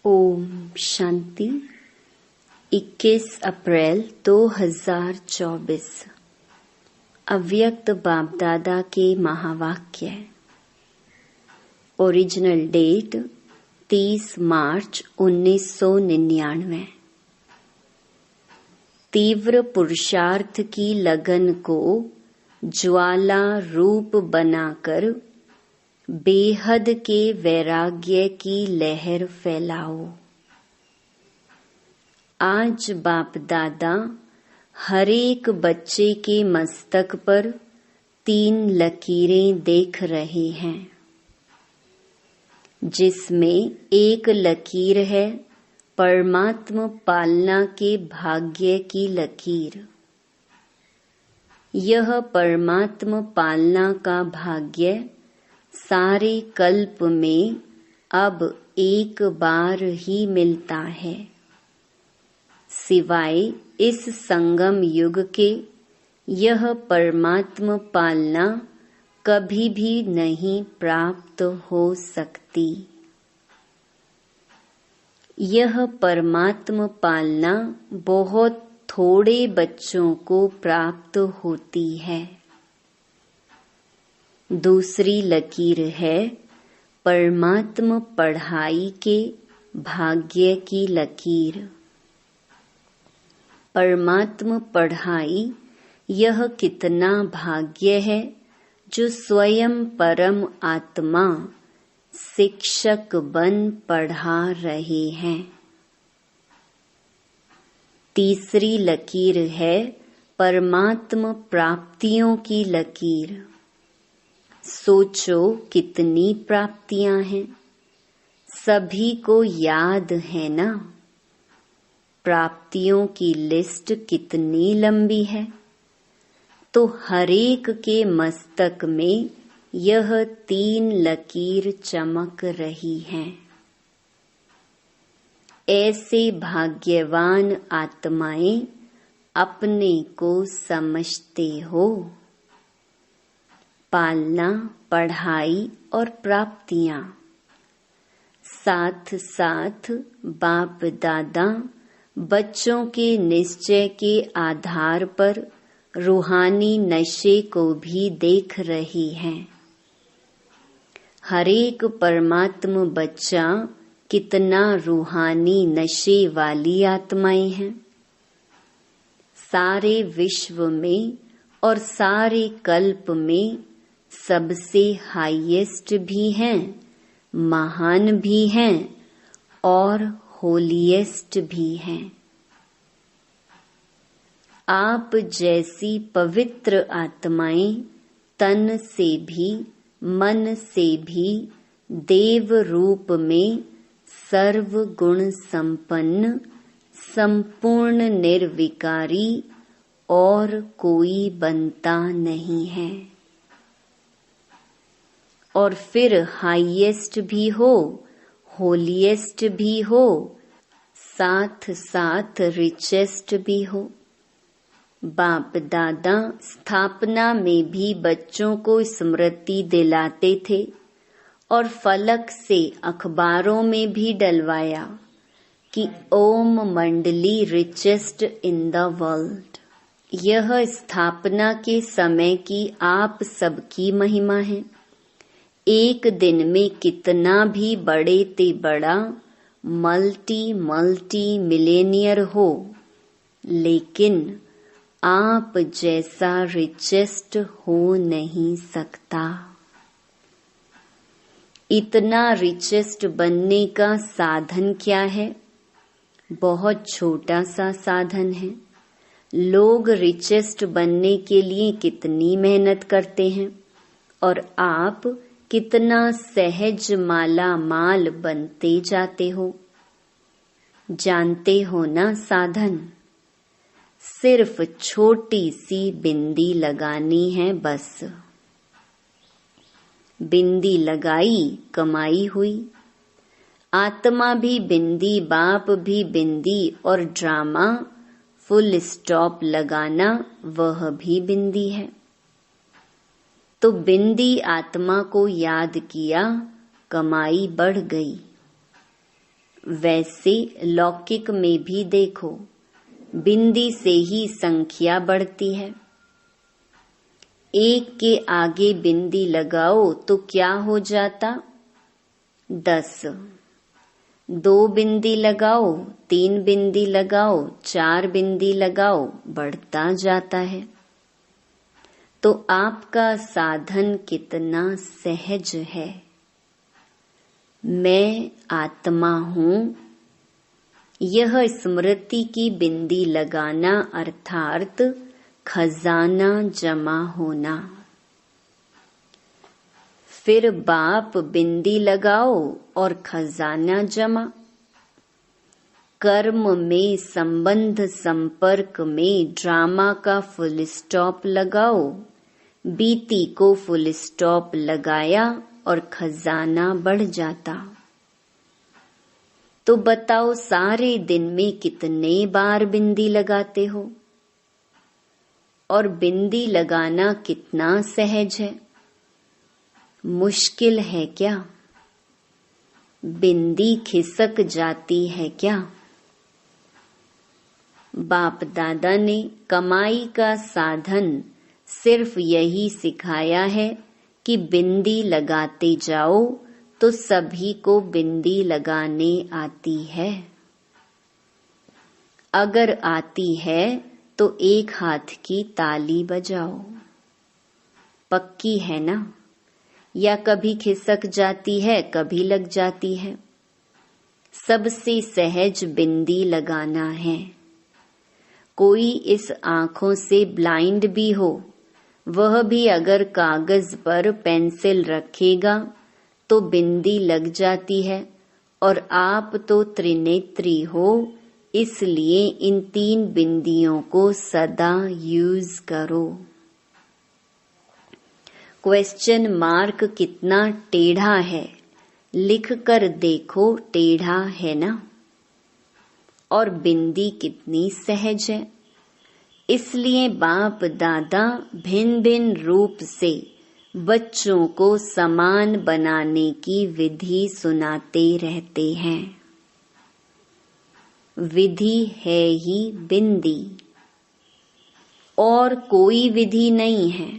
ओम शांति। 21 अप्रैल 2024 अव्यक्त बाप दादा के महावाक्य। ओरिजिनल डेट 30 मार्च 1999। तीव्र पुरुषार्थ की लगन को ज्वाला रूप बनाकर बेहद के वैराग्य की लहर फैलाओ। आज बाप दादा हर एक बच्चे के मस्तक पर 3 लकीरें देख रहे हैं, जिसमें एक लकीर है परमात्म पालना के भाग्य की लकीर। यह परमात्म पालना का भाग्य सारे कल्प में अब एक बार ही मिलता है, सिवाय इस संगम युग के। यह परमात्म पालना कभी भी नहीं प्राप्त हो सकती। यह परमात्म पालना बहुत थोड़े बच्चों को प्राप्त होती है। दूसरी लकीर है परमात्म पढ़ाई के भाग्य की लकीर। परमात्म पढ़ाई यह कितना भाग्य है जो स्वयं परम आत्मा शिक्षक बन पढ़ा रहे हैं। तीसरी लकीर है परमात्म प्राप्तियों की लकीर। सोचो कितनी प्राप्तियां हैं, सभी को याद है ना? प्राप्तियों की लिस्ट कितनी लंबी है। तो हरेक के मस्तक में यह 3 लकीर चमक रही हैं। ऐसे भाग्यवान आत्माएं अपने को समझते हो। पालना, पढ़ाई और प्राप्तियां, साथ साथ बाप दादा बच्चों के निश्चय के आधार पर रूहानी नशे को भी देख रही हैं। हरेक परमात्म बच्चा कितना रूहानी नशे वाली आत्माएं हैं। सारे विश्व में और सारे कल्प में सबसे हाईएस्ट भी हैं, महान भी हैं और होलीएस्ट भी हैं। आप जैसी पवित्र आत्माएं तन से भी मन से भी देव रूप में सर्व गुण संपन्न, संपूर्ण निर्विकारी और कोई बनता नहीं है। और फिर हाईएस्ट भी हो, होलीएस्ट भी हो, साथ साथ रिचेस्ट भी हो। बाप दादा स्थापना में भी बच्चों को स्मृति दिलाते थे और फलक से अखबारों में भी डलवाया कि ओम मंडली रिचेस्ट इन द वर्ल्ड। यह स्थापना के समय की आप सबकी महिमा है। एक दिन में कितना भी बड़े ते बड़ा मल्टी मिलेनियर हो, लेकिन आप जैसा रिचेस्ट हो नहीं सकता। इतना रिचेस्ट बनने का साधन क्या है? बहुत छोटा सा साधन है। लोग रिचेस्ट बनने के लिए कितनी मेहनत करते हैं और आप कितना सहज माला माल बनते जाते हो। जानते हो ना साधन? सिर्फ छोटी सी बिंदी लगानी है बस। बिंदी लगाई, कमाई हुई। आत्मा भी बिंदी, बाप भी बिंदी और ड्रामा फुल स्टॉप लगाना वह भी बिंदी है। तो बिंदी आत्मा को याद किया, कमाई बढ़ गई। वैसे लौकिक में भी देखो, बिंदी से ही संख्या बढ़ती है। एक के आगे बिंदी लगाओ तो क्या हो जाता? 10। 2 बिंदी लगाओ, 3 बिंदी लगाओ, 4 बिंदी लगाओ, बढ़ता जाता है। तो आपका साधन कितना सहज है। मैं आत्मा हूँ, यह स्मृति की बिंदी लगाना अर्थात खजाना जमा होना। फिर बाप बिंदी लगाओ और खजाना जमा। कर्म में संबंध संपर्क में ड्रामा का फुल स्टॉप लगाओ, बीती को फुल स्टॉप लगाया और खजाना बढ़ जाता। तो बताओ सारे दिन में कितने बार बिंदी लगाते हो? और बिंदी लगाना कितना सहज है? मुश्किल है क्या? बिंदी खिसक जाती है क्या? बाप दादा ने कमाई का साधन सिर्फ यही सिखाया है कि बिंदी लगाते जाओ तो सभी को बिंदी लगाने आती है। अगर आती है तो एक हाथ की ताली बजाओ। पक्की है ना? या कभी खिसक जाती है, कभी लग जाती है। सबसे सहज बिंदी लगाना है। कोई इस आंखों से ब्लाइंड भी हो, वह भी अगर कागज पर पेंसिल रखेगा तो बिंदी लग जाती है। और आप तो त्रिनेत्री हो, इसलिए इन 3 बिंदियों को सदा यूज करो। क्वेश्चन मार्क कितना टेढ़ा है, लिख कर देखो, टेढ़ा है ना? और बिंदी कितनी सहज है। इसलिए बाप दादा भिन्न भिन्न रूप से बच्चों को समान बनाने की विधि सुनाते रहते हैं। विधि है ही बिंदी, और कोई विधि नहीं है।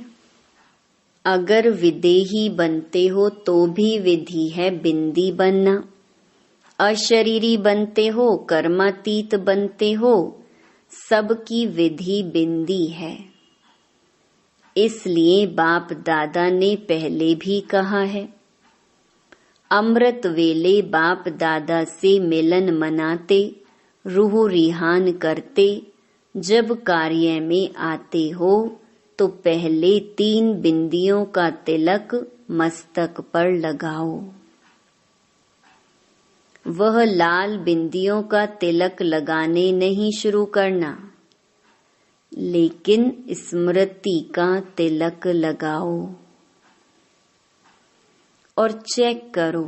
अगर विदेही बनते हो तो भी विधि है बिंदी बनना। अशरीरी बनते हो, कर्मातीत बनते हो, सबकी विधि बिंदी है। इसलिए बाप दादा ने पहले भी कहा है, अमृत वेले बाप दादा से मिलन मनाते, रूह रिहान करते, जब कार्य में आते हो तो पहले 3 बिंदियों का तिलक मस्तक पर लगाओ। वह लाल बिंदियों का तिलक लगाने नहीं शुरू करना, लेकिन स्मृति का तिलक लगाओ। और चेक करो,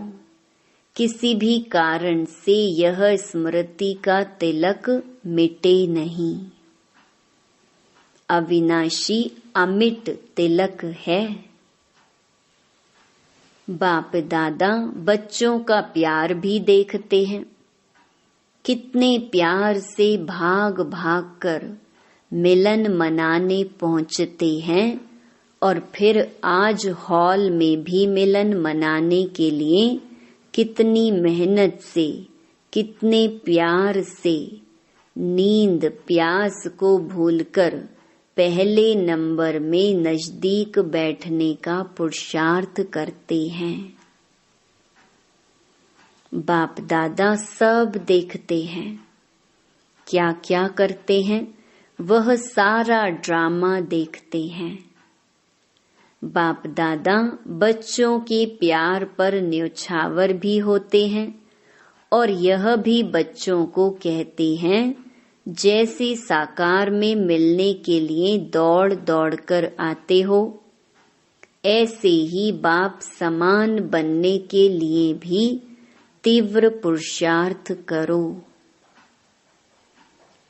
किसी भी कारण से यह स्मृति का तिलक मिटे नहीं। अविनाशी अमिट तिलक है। बाप दादा बच्चों का प्यार भी देखते हैं। कितने प्यार से भाग भाग कर मिलन मनाने पहुंचते हैं, और फिर आज हॉल में भी मिलन मनाने के लिए कितनी मेहनत से, कितने प्यार से, नींद प्यास को भूलकर पहले नंबर में नजदीक बैठने का पुरुषार्थ करते हैं। बाप दादा सब देखते हैं। क्या क्या करते हैं, वह सारा ड्रामा देखते हैं। बाप दादा बच्चों के प्यार पर न्योछावर भी होते हैं, और यह भी बच्चों को कहते हैं, जैसे साकार में मिलने के लिए दौड़ दौड़ कर आते हो, ऐसे ही बाप समान बनने के लिए भी तीव्र पुरुषार्थ करो।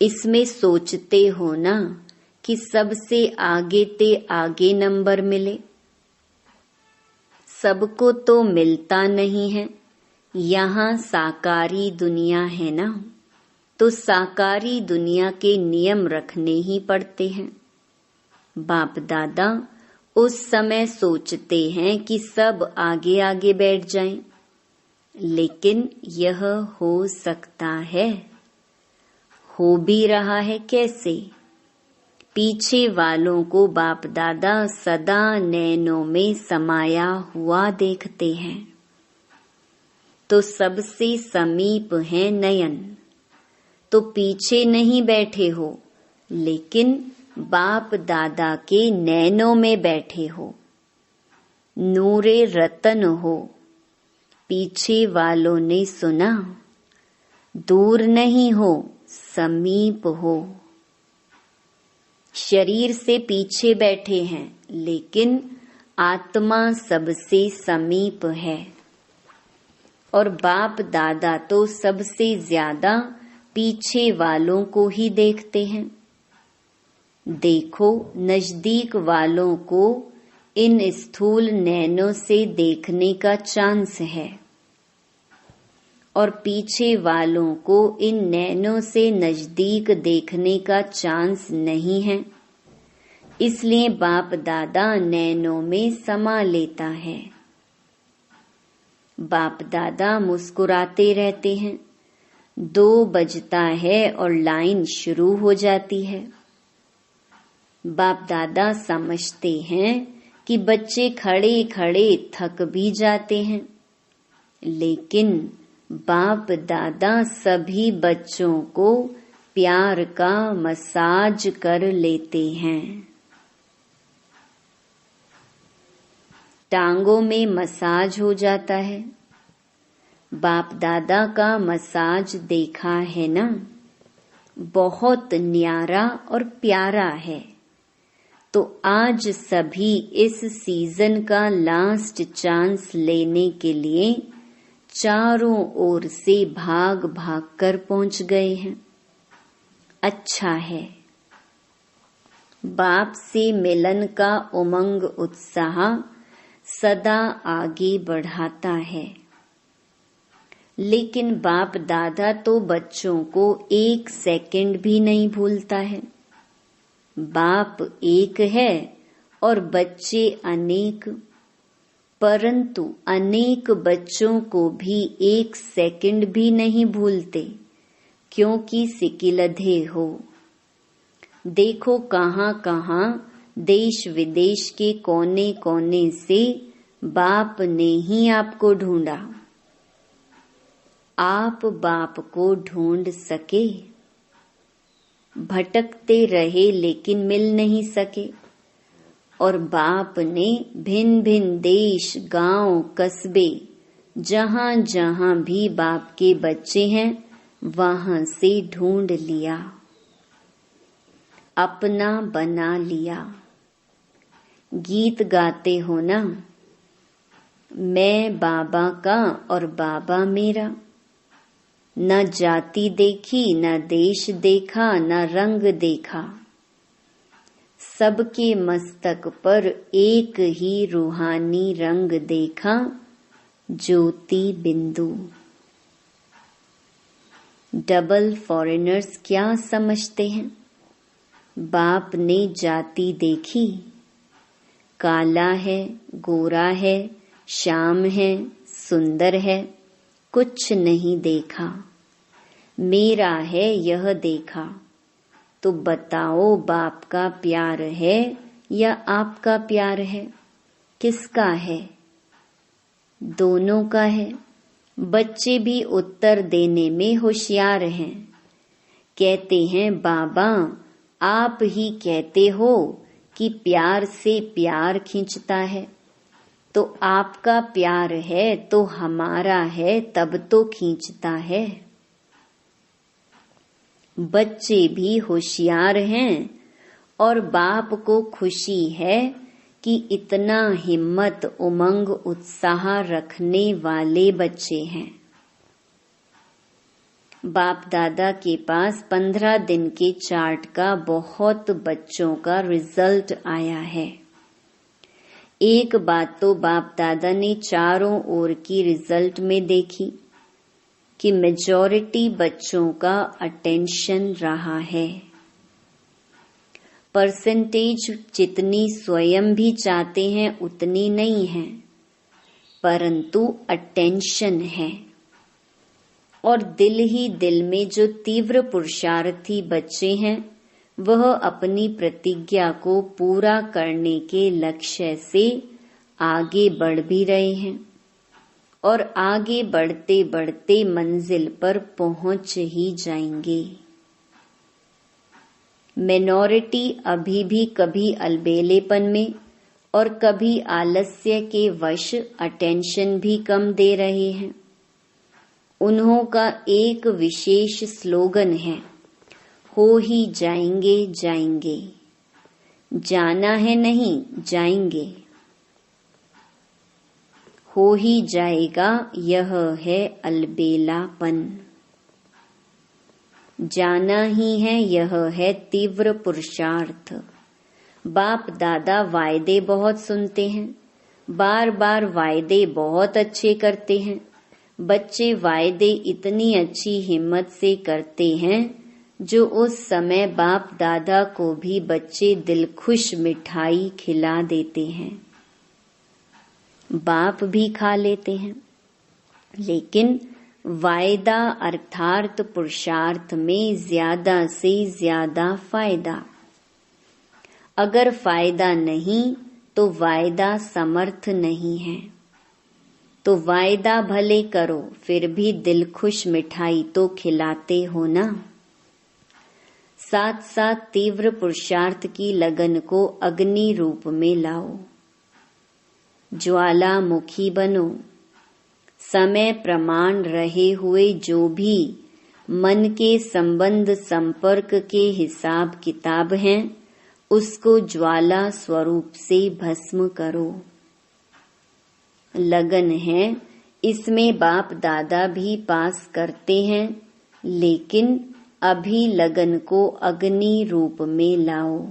इसमें सोचते हो ना कि सबसे आगे ते आगे नंबर मिले। सबको तो मिलता नहीं है, यहाँ साकारी दुनिया है ना, तो साकारी दुनिया के नियम रखने ही पड़ते हैं। बाप दादा उस समय सोचते हैं कि सब आगे आगे बैठ जाएं, लेकिन यह हो सकता है, हो भी रहा है कैसे? पीछे वालों को बाप दादा सदा नैनों में समाया हुआ देखते हैं, तो सबसे समीप है नयन। तो पीछे नहीं बैठे हो, लेकिन बाप दादा के नैनों में बैठे हो, नूरे रतन हो। पीछे वालों ने सुना, दूर नहीं हो, समीप हो। शरीर से पीछे बैठे हैं, लेकिन आत्मा सबसे समीप है। और बाप दादा तो सबसे ज्यादा पीछे वालों को ही देखते हैं। देखो, नजदीक वालों को इन स्थूल नैनों से देखने का चांस है, और पीछे वालों को इन नैनों से नजदीक देखने का चांस नहीं है। इसलिए बाप दादा नैनों में समा लेता है। बाप दादा मुस्कुराते रहते हैं। 2 बजता है और लाइन शुरू हो जाती है। बाप दादा समझते हैं कि बच्चे खड़े खड़े थक भी जाते हैं, लेकिन बाप दादा सभी बच्चों को प्यार का मसाज कर लेते हैं। टांगों में मसाज हो जाता है। बाप दादा का मसाज देखा है ना, बहुत न्यारा और प्यारा है। तो आज सभी इस सीजन का लास्ट चांस लेने के लिए चारों ओर से भाग भाग कर पहुंच गए हैं। अच्छा है। बाप से मिलन का उमंग उत्साह सदा आगे बढ़ाता है, लेकिन बाप दादा तो बच्चों को 1 सेकंड भी नहीं भूलता है। बाप एक है और बच्चे अनेक, परंतु अनेक बच्चों को भी 1 सेकंड भी नहीं भूलते, क्योंकि सिकिलधे हो। देखो कहाँ कहाँ देश विदेश के कोने कोने से बाप ने ही आपको ढूंढा। आप बाप को ढूंढ सके? भटकते रहे लेकिन मिल नहीं सके, और बाप ने भिन्न भिन्न देश, गांव, कस्बे, जहां जहां भी बाप के बच्चे हैं वहां से ढूंढ लिया, अपना बना लिया। गीत गाते हो ना, मैं बाबा का और बाबा मेरा। न जाति देखी, न देश देखा, न रंग देखा, सबके मस्तक पर एक ही रूहानी रंग देखा, ज्योति बिंदु। डबल फॉरेनर्स क्या समझते हैं? बाप ने जाति देखी, काला है, गोरा है, श्याम है, सुंदर है, कुछ नहीं देखा। मेरा है यह देखा। तो बताओ, बाप का प्यार है या आपका प्यार है? किसका है? दोनों का है। बच्चे भी उत्तर देने में होशियार हैं। कहते हैं, बाबा आप ही कहते हो कि प्यार से प्यार खींचता है, तो आपका प्यार है तो हमारा है, तब तो खींचता है। बच्चे भी होशियार हैं और बाप को खुशी है कि इतना हिम्मत, उमंग, उत्साह रखने वाले बच्चे हैं। बाप दादा के पास 15 दिन के चार्ट का बहुत बच्चों का रिजल्ट आया है। एक बात तो बाप दादा ने चारों ओर की रिजल्ट में देखी, कि मेजॉरिटी बच्चों का अटेंशन रहा है। परसेंटेज जितनी स्वयं भी चाहते हैं उतनी नहीं है, परंतु अटेंशन है। और दिल ही दिल में जो तीव्र पुरुषार्थी बच्चे हैं, वह अपनी प्रतिज्ञा को पूरा करने के लक्ष्य से आगे बढ़ भी रहे हैं और आगे बढ़ते बढ़ते मंजिल पर पहुंच ही जाएंगे। मिनॉरिटी अभी भी कभी अलबेलेपन में और कभी आलस्य के वश अटेंशन भी कम दे रहे हैं। उन्हों का एक विशेष स्लोगन है, हो ही जाएंगे जाएंगे, जाना है नहीं जाएंगे। हो ही जाएगा, यह है अलबेलापन। जाना ही है, यह है तीव्र पुरुषार्थ। बाप दादा वायदे बहुत सुनते हैं, बार बार वायदे बहुत अच्छे करते हैं। बच्चे वायदे इतनी अच्छी हिम्मत से करते हैं जो उस समय बाप दादा को भी बच्चे दिलखुश मिठाई खिला देते हैं। बाप भी खा लेते हैं, लेकिन वायदा अर्थात पुरुषार्थ में ज्यादा से ज्यादा फायदा। अगर फायदा नहीं तो वायदा समर्थ नहीं है। तो वायदा भले करो, फिर भी दिलखुश मिठाई तो खिलाते हो ना। साथ साथ तीव्र पुरुषार्थ की लगन को अग्नि रूप में लाओ, ज्वालामुखी बनो। समय प्रमाण रहे हुए जो भी मन के संबंध संपर्क के हिसाब किताब हैं, उसको ज्वाला स्वरूप से भस्म करो। लगन है, इसमें बाप दादा भी पास करते हैं, लेकिन अभी लगन को अग्नि रूप में लाओ।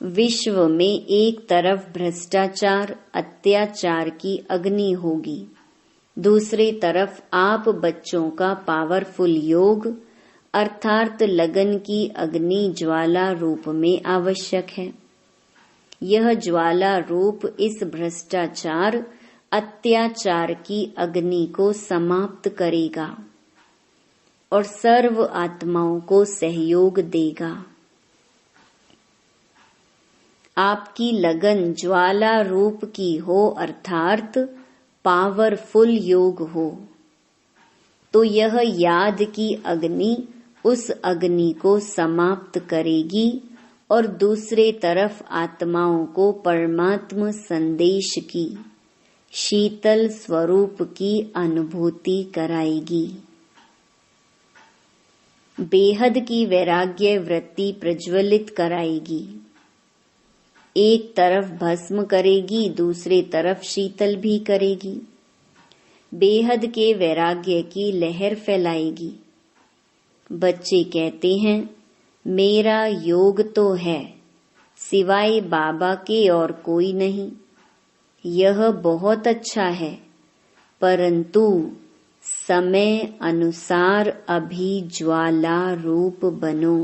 विश्व में एक तरफ भ्रष्टाचार अत्याचार की अग्नि होगी, दूसरी तरफ आप बच्चों का पावरफुल योग अर्थात लगन की अग्नि ज्वाला रूप में आवश्यक है। यह ज्वाला रूप इस भ्रष्टाचार अत्याचार की अग्नि को समाप्त करेगा और सर्व आत्माओं को सहयोग देगा। आपकी लगन ज्वाला रूप की हो अर्थात पावरफुल योग हो, तो यह याद की अग्नि उस अग्नि को समाप्त करेगी और दूसरे तरफ आत्माओं को परमात्म संदेश की शीतल स्वरूप की अनुभूति कराएगी। बेहद की वैराग्य वृत्ति प्रज्वलित कराएगी। एक तरफ भस्म करेगी, दूसरी तरफ शीतल भी करेगी। बेहद के वैराग्य की लहर फैलाएगी। बच्चे कहते हैं, मेरा योग तो है, सिवाय बाबा के और कोई नहीं। यह बहुत अच्छा है, परंतु समय अनुसार अभी ज्वाला रूप बनो।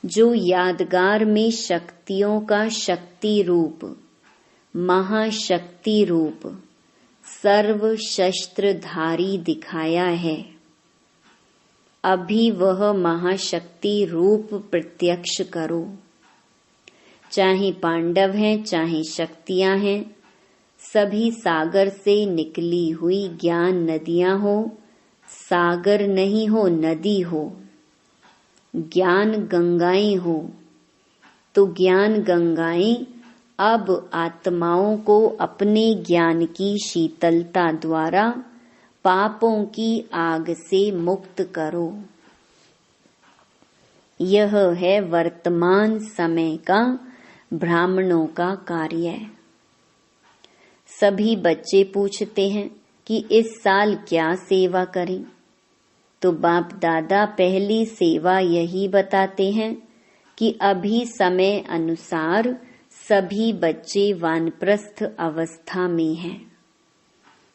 जो यादगार में शक्तियों का शक्ति रूप, महाशक्ति रूप, सर्व शस्त्रधारी दिखाया है, अभी वह महाशक्ति रूप प्रत्यक्ष करो। चाहे पांडव हैं, चाहे शक्तियां हैं, सभी सागर से निकली हुई ज्ञान नदियां हो। सागर नहीं हो, नदी हो। ज्ञान गंगाएं हो, तो ज्ञान गंगाएं अब आत्माओं को अपने ज्ञान की शीतलता द्वारा पापों की आग से मुक्त करो। यह है वर्तमान समय का ब्राह्मणों का कार्य। सभी बच्चे पूछते हैं कि इस साल क्या सेवा करें, तो बाप दादा पहली सेवा यही बताते हैं कि अभी समय अनुसार सभी बच्चे वानप्रस्थ अवस्था में हैं।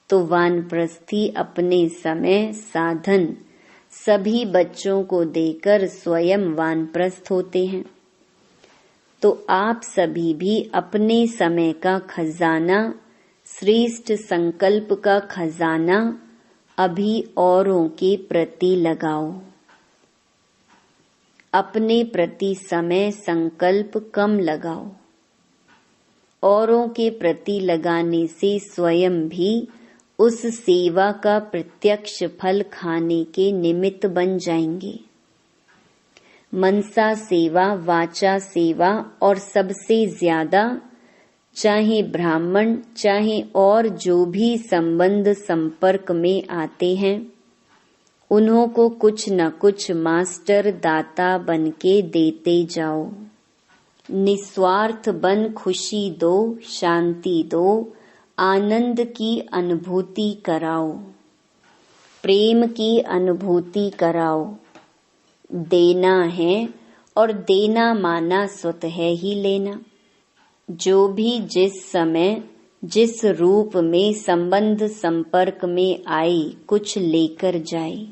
तो वानप्रस्थी अपने समय साधन सभी बच्चों को देकर स्वयं वानप्रस्थ होते हैं। तो आप सभी भी अपने समय का खजाना, श्रेष्ठ संकल्प का खजाना अभी औरों के प्रति लगाओ। अपने प्रति समय संकल्प कम लगाओ। औरों के प्रति लगाने से स्वयं भी उस सेवा का प्रत्यक्ष फल खाने के निमित्त बन जाएंगे। मनसा सेवा, वाचा सेवा और सबसे ज्यादा चाहे ब्राह्मण चाहे और जो भी संबंध संपर्क में आते हैं, उन्हों को कुछ न कुछ मास्टर दाता बन के देते जाओ। निस्वार्थ बन खुशी दो, शांति दो, आनंद की अनुभूति कराओ, प्रेम की अनुभूति कराओ। देना है और देना माना स्वतः ही लेना। जो भी जिस समय जिस रूप में संबंध संपर्क में आई कुछ लेकर जाए।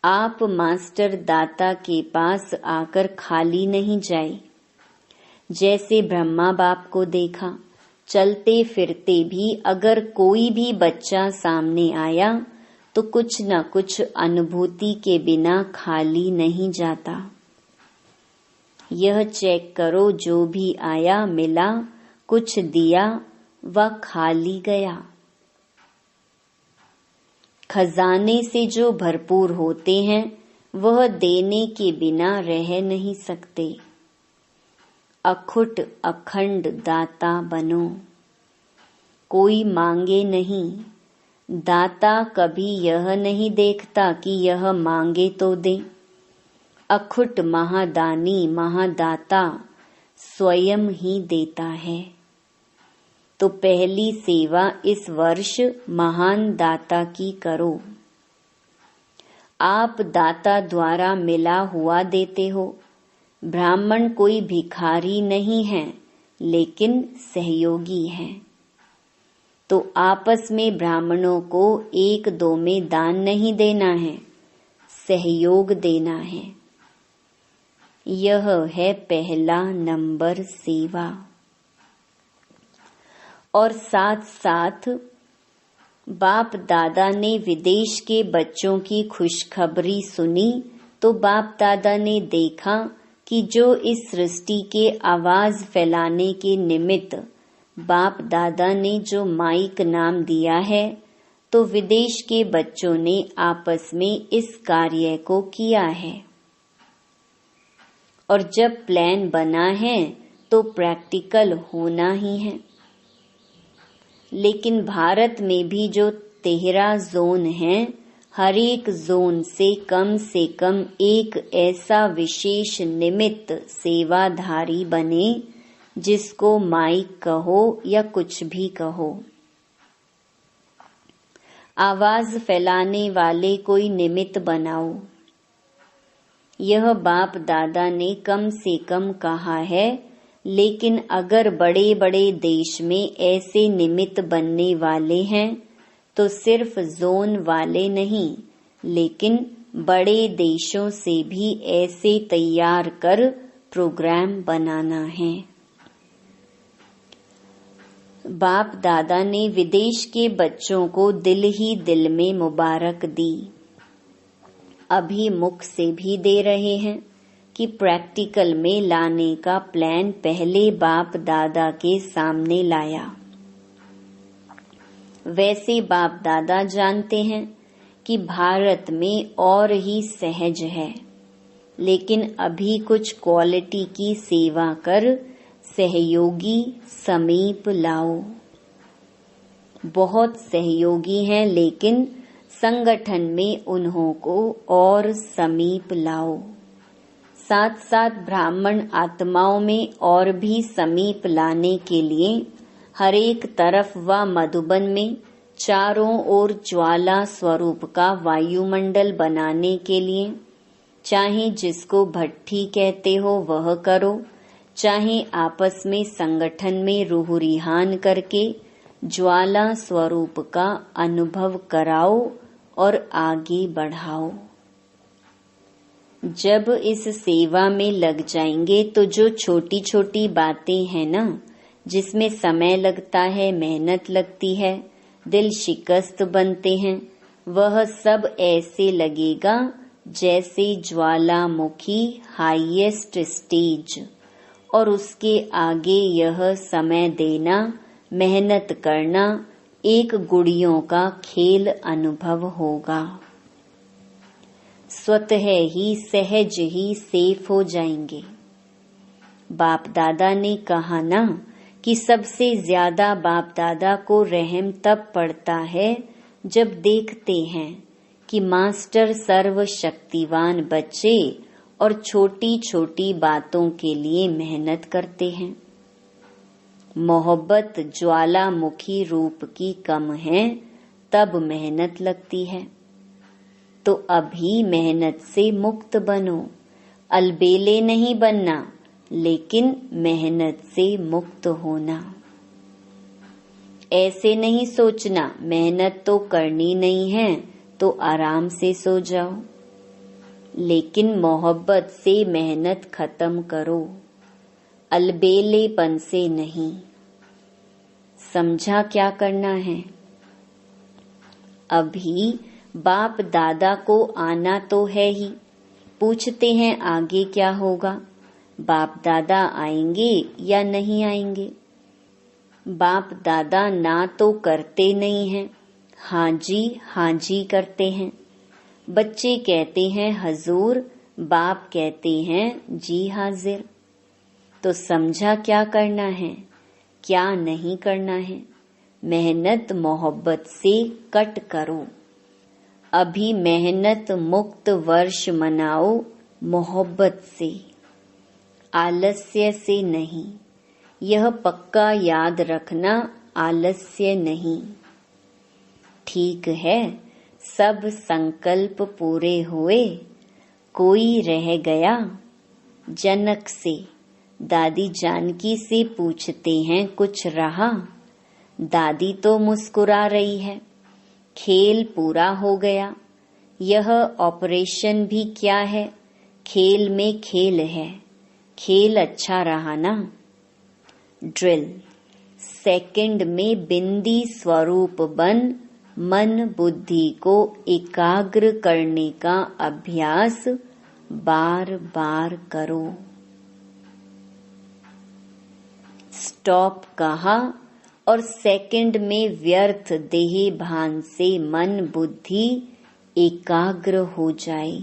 आप मास्टर दाता के पास आकर खाली नहीं जाए। जैसे ब्रह्मा बाप को देखा, चलते फिरते भी अगर कोई भी बच्चा सामने आया तो कुछ न कुछ अनुभूति के बिना खाली नहीं जाता। यह चेक करो, जो भी आया मिला, कुछ दिया व खाली गया। खजाने से जो भरपूर होते हैं वह देने के बिना रह नहीं सकते। अखुट अखंड दाता बनो। कोई मांगे नहीं। दाता कभी यह नहीं देखता कि यह मांगे तो दे। अखुट महादानी महादाता स्वयं ही देता है। तो पहली सेवा इस वर्ष महान दाता की करो। आप दाता द्वारा मिला हुआ देते हो। ब्राह्मण कोई भिखारी नहीं है, लेकिन सहयोगी है। तो आपस में ब्राह्मणों को एक दो में दान नहीं देना है, सहयोग देना है। यह है पहला नंबर सेवा। और साथ साथ बाप दादा ने विदेश के बच्चों की खुशखबरी सुनी तो बाप दादा ने देखा कि जो इस सृष्टि के आवाज फैलाने के निमित्त बाप दादा ने जो माइक नाम दिया है, तो विदेश के बच्चों ने आपस में इस कार्य को किया है। और जब प्लान बना है तो प्रैक्टिकल होना ही है। लेकिन भारत में भी जो 13 जोन हैं, हर एक जोन से कम एक ऐसा विशेष निमित्त सेवाधारी बने, जिसको माइक कहो या कुछ भी कहो। आवाज फैलाने वाले कोई निमित्त बनाओ। यह बाप दादा ने कम से कम कहा है, लेकिन अगर बड़े बड़े देश में ऐसे निमित्त बनने वाले हैं तो सिर्फ जोन वाले नहीं, लेकिन बड़े देशों से भी ऐसे तैयार कर प्रोग्राम बनाना है। बाप दादा ने विदेश के बच्चों को दिल ही दिल में मुबारक दी। अभी मुख से भी दे रहे हैं कि प्रैक्टिकल में लाने का प्लान पहले बाप दादा के सामने लाया। वैसे बाप दादा जानते हैं कि भारत में और ही सहज है, लेकिन अभी कुछ क्वालिटी की सेवा कर सहयोगी समीप लाओ। बहुत सहयोगी हैं, लेकिन संगठन में उन्हों को और समीप लाओ। साथ साथ ब्राह्मण आत्माओं में और भी समीप लाने के लिए हर एक तरफ व मधुबन में चारों ओर ज्वाला स्वरूप का वायुमंडल बनाने के लिए, चाहे जिसको भट्ठी कहते हो वह करो, चाहे आपस में संगठन में रूह रिहान करके ज्वाला स्वरूप का अनुभव कराओ और आगे बढ़ाओ। जब इस सेवा में लग जाएंगे तो जो छोटी छोटी बातें हैं ना, जिसमें समय लगता है, मेहनत लगती है, दिल शिकस्त बनते हैं, वह सब ऐसे लगेगा जैसे ज्वालामुखी हाईएस्ट स्टेज, और उसके आगे यह समय देना, मेहनत करना एक गुड़ियों का खेल अनुभव होगा। स्वतः ही सहज ही सेफ हो जाएंगे। बाप दादा ने कहा ना कि सबसे ज्यादा बाप दादा को रहम तब पड़ता है जब देखते हैं कि मास्टर सर्वशक्तिवान बच्चे और छोटी छोटी बातों के लिए मेहनत करते हैं। मोहब्बत ज्वालामुखी रूप की कम है, तब मेहनत लगती है। तो अभी मेहनत से मुक्त बनो, अलबेले नहीं बनना, लेकिन मेहनत से मुक्त होना। ऐसे नहीं सोचना मेहनत तो करनी नहीं है तो आराम से सो जाओ, लेकिन मोहब्बत से मेहनत खत्म करो, अलबेलेपन से नहीं। समझा क्या करना है? अभी बाप दादा को आना तो है ही। पूछते हैं आगे क्या होगा? बाप दादा आएंगे या नहीं आएंगे? बाप दादा ना तो करते नहीं हैं, हाँ जी करते हैं। बच्चे कहते हैं हजूर, बाप कहते हैं जी हाजिर। तो समझा क्या करना है, क्या नहीं करना है? मेहनत मोहब्बत से कट करो। अभी मेहनत मुक्त वर्ष मनाओ, मोहब्बत से, आलस्य से नहीं। यह पक्का याद रखना, आलस्य नहीं। ठीक है, सब संकल्प पूरे हुए, कोई रह गया? जनक से, दादी जानकी से पूछते हैं कुछ रहा? दादी तो मुस्कुरा रही है, खेल पूरा हो गया। यह ऑपरेशन भी क्या है, खेल में खेल है, खेल अच्छा रहा ना। ड्रिल, सेकंड में बिंदी स्वरूप बन मन बुद्धि को एकाग्र करने का अभ्यास बार बार करो। स्टॉप कहा और सेकंड में व्यर्थ देह भान से मन बुद्धि एकाग्र हो जाए।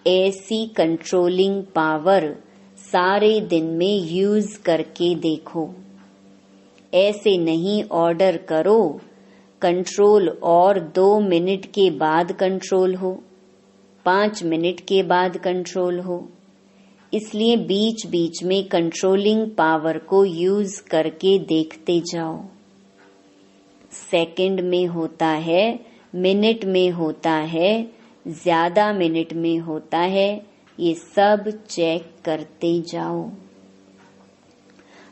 ऐसी कंट्रोलिंग पावर सारे दिन में यूज करके देखो। ऐसे नहीं ऑर्डर करो कंट्रोल और 2 मिनट के बाद कंट्रोल हो, 5 मिनट के बाद कंट्रोल हो। इसलिए बीच बीच में कंट्रोलिंग पावर को यूज करके देखते जाओ। सेकंड में होता है, मिनट में होता है, ज्यादा मिनट में होता है, ये सब चेक करते जाओ।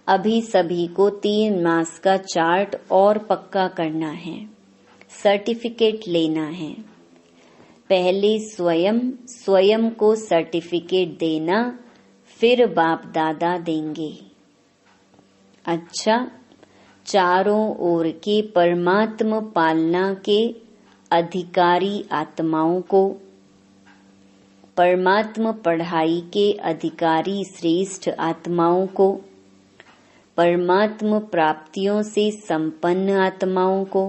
अभी सभी को 3 मास का चार्ट और पक्का करना है, सर्टिफिकेट लेना है। पहले स्वयं को सर्टिफिकेट देना, फिर बाप दादा देंगे। अच्छा, चारों ओर के परमात्म पालना के अधिकारी आत्माओं को, परमात्म पढ़ाई के अधिकारी श्रेष्ठ आत्माओं को, परमात्म प्राप्तियों से संपन्न आत्माओं को,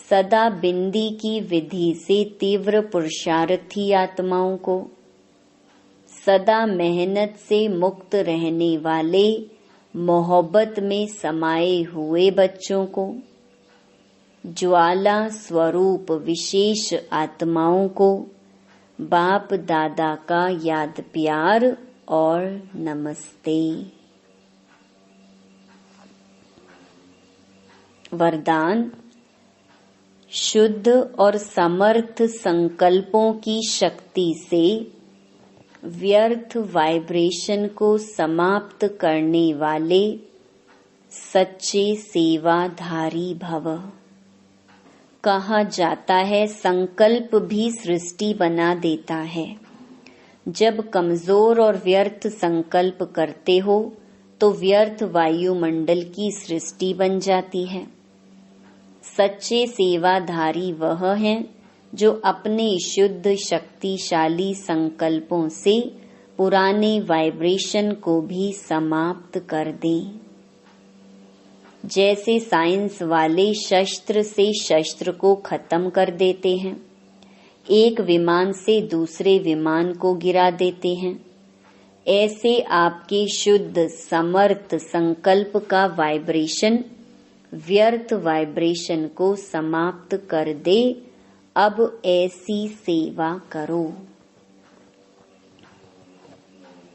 सदा बिंदी की विधि से तीव्र पुरुषार्थी आत्माओं को, सदा मेहनत से मुक्त रहने वाले मोहब्बत में समाये हुए बच्चों को, ज्वाला स्वरूप विशेष आत्माओं को बाप दादा का याद प्यार और नमस्ते। वरदान, शुद्ध और समर्थ संकल्पों की शक्ति से व्यर्थ वाइब्रेशन को समाप्त करने वाले सच्चे सेवाधारी भव। कहा जाता है संकल्प भी सृष्टि बना देता है। जब कमजोर और व्यर्थ संकल्प करते हो तो व्यर्थ वायुमंडल की सृष्टि बन जाती है। सच्चे सेवाधारी वह हैं जो अपने शुद्ध शक्तिशाली संकल्पों से पुराने वाइब्रेशन को भी समाप्त कर दें। जैसे साइंस वाले शस्त्र से शस्त्र को खत्म कर देते हैं, एक विमान से दूसरे विमान को गिरा देते हैं, ऐसे आपके शुद्ध समर्थ संकल्प का वाइब्रेशन व्यर्थ वाइब्रेशन को समाप्त कर दे। अब ऐसी सेवा करो।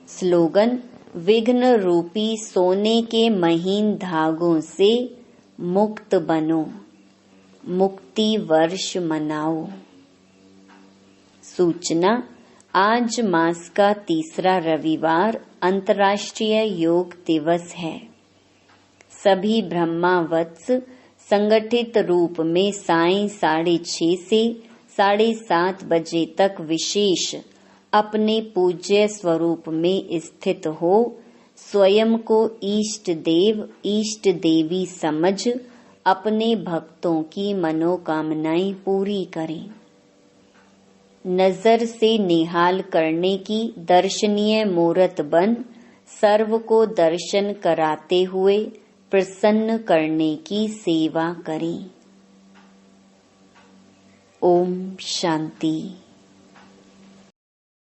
स्लोगन: विघ्न रूपी सोने के महीन धागों से मुक्त बनो, मुक्ति वर्ष मनाओ। सूचना: आज मास का तीसरा रविवार अंतर्राष्ट्रीय योग दिवस है। सभी ब्रह्मावत्स संगठित रूप में सायं 6:30 से 7:30 बजे तक विशेष अपने पूज्य स्वरूप में स्थित हो स्वयं को इष्ट देव इष्ट देवी समझ अपने भक्तों की मनोकामनाएं पूरी करें। नजर से निहाल करने की दर्शनीय मूरत बन सर्व को दर्शन कराते हुए प्रसन्न करने की सेवा करें। ओम शांति।